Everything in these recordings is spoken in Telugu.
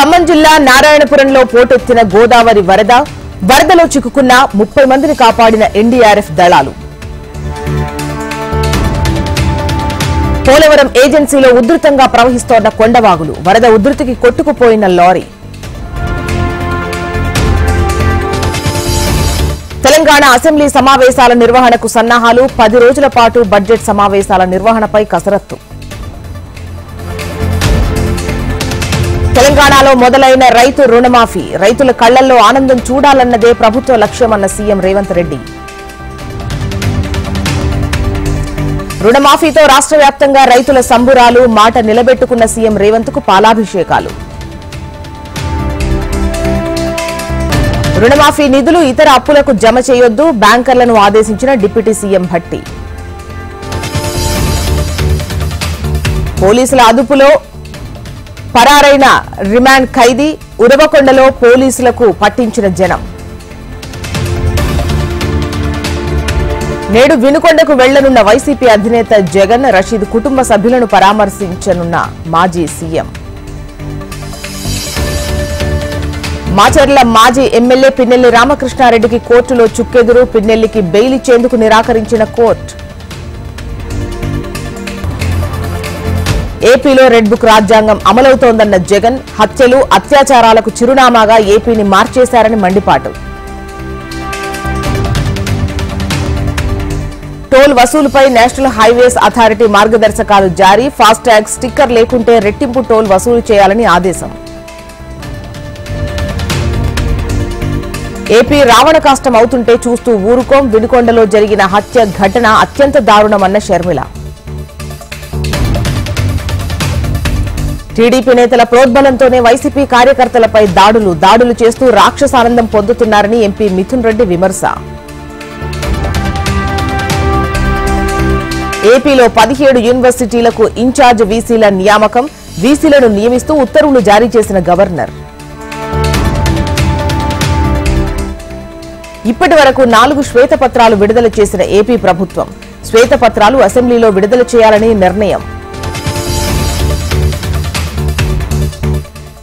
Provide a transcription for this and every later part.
ఖమ్మం జిల్లా నారాయణపురంలో పోటెత్తిన గోదావరి వరదలో చిక్కుకున్న 30 మందిని కాపాడిన ఎన్డీఆర్ఎఫ్ దళాలు. పోలవరం ఏజెన్సీలో ఉధృతంగా ప్రవహిస్తోన్న కొండవాగులు, వరద ఉధృతికి కొట్టుకుపోయిన లారీ. తెలంగాణ అసెంబ్లీ సమావేశాల నిర్వహణకు సన్నాహాలు, 10 రోజుల పాటు బడ్జెట్ సమావేశాల నిర్వహణపై కసరత్తు. తెలంగాణలో మొదలైన రైతు రుణమాఫీ, రైతుల కళ్లల్లో ఆనందం చూడాలన్నదే ప్రభుత్వ లక్ష్యమన్న సీఎం రేవంత్ రెడ్డి. రుణమాఫీతో రాష్ట్ర వ్యాప్తంగా రైతుల సంబురాలు, మాట నిలబెట్టుకున్న సీఎం రేవంత్ కు పాలాభిషేకాలు. రుణమాఫీ నిధులు ఇతర అప్పులకు జమ చేయొద్దు, బ్యాంకర్లను ఆదేశించిన డిప్యూటీ సీఎం భట్టి. పోలీసుల అదుపులో పరారైన రిమాండ్ ఖైదీ, ఉరవకొండలో పోలీసులకు పట్టించిన జనం. నేడు వినుకొండకు వెళ్లనున్న వైసీపీ అధినేత జగన్, రషీద్ కుటుంబ సభ్యులను పరామర్శించనున్న మాజీ సీఎం. మాచర్ల మాజీ ఎమ్మెల్యే పిన్నెల్లి రామకృష్ణారెడ్డికి కోర్టులో చుక్కెదురు, పిన్నెల్లికి బెయిల్ ఇచ్చేందుకు నిరాకరించిన కోర్టు. ఏపీలో రెడ్ బుక్ రాజ్యాంగం అమలవుతోందన్న జగన్, హత్యలు అత్యాచారాలకు చిరునామాగా ఏపీని మార్చేశారని మండిపాటు. టోల్ వసూలుపై నేషనల్ హైవేస్ అథారిటీ మార్గదర్శకాలు జారీ, ఫాస్టాగ్ స్టిక్కర్ లేకుంటే రెట్టింపు టోల్ వసూలు చేయాలని ఆదేశం. ఏపీ రావణ కాష్టం అవుతుంటే చూస్తూ ఊరుకోం, వినుకొండలో జరిగిన హత్య ఘటన అత్యంత దారుణమన్న షర్మిల. టీడీపీ నేతల ప్రోద్బలంతోనే వైసీపీ కార్యకర్తలపై దాడులు చేస్తూ రాక్షసానందం పొందుతున్నారని ఎంపీ మిథున్ రెడ్డి విమర్శ. ఏపీలో 17 యూనివర్సిటీలకు ఇన్ఛార్జ్ వీసీల నియామకం, వీసీలను నియమిస్తూ ఉత్తర్వులు జారీ చేసిన గవర్నర్. ఇప్పటి వరకు 4 శ్వేతపత్రాలు విడుదల చేసిన ఏపీ ప్రభుత్వం, శ్వేతపత్రాలు అసెంబ్లీలో విడుదల చేయాలని నిర్ణయం.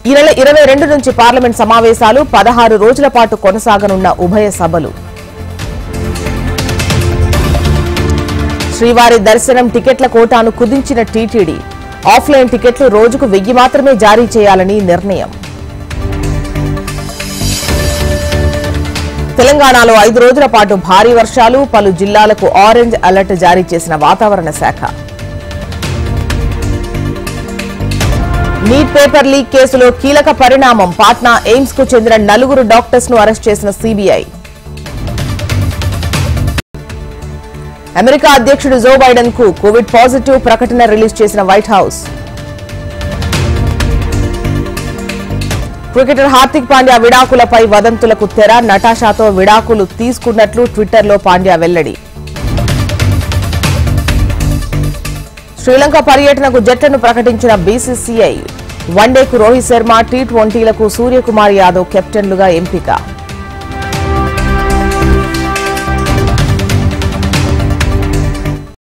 ఈ నెల 22 నుంచి పార్లమెంట్ సమావేశాలు, 16 రోజుల పాటు కొనసాగనున్న ఉభయ సభలు. శ్రీవారి దర్శనం టికెట్ల కోటాను కుదించిన టీటీడీ, ఆఫ్లైన్ టికెట్లు రోజుకు 1000 మాత్రమే జారీ చేయాలని నిర్ణయం. తెలంగాణలో 5 రోజుల పాటు భారీ వర్షాలు, పలు జిల్లాలకు ఆరెంజ్ అలర్ట్ జారీ చేసిన వాతావరణ శాఖ. నీట్ పేపర్ లీక్ కేసులో కీలక పరిణామం, పాట్నా ఎయిమ్స్ కు చెందిన 4 డాక్టర్స్ ను అరెస్ట్ చేసిన సీబీఐ. అమెరికా అధ్యక్షుడు జో బైడెన్ కు కోవిడ్ పాజిటివ్ ప్రకటన రిలీజ్ చేసిన White House. Cricketer Hardik Pandya విడాకులపై వదంతులకు తెర, నటాషాతో విడాకులు తీసుకున్నట్లు ట్విట్టర్లో పాండ్యా వెల్లడి. శ్రీలంక పర్యటనకు జట్లను ప్రకటించిన బీసీసీఐ, వన్డేకు రోహిత్ శర్మ, టీ20లకు సూర్యకుమార్ యాదవ్ కెప్టెన్లుగా ఎంపిక.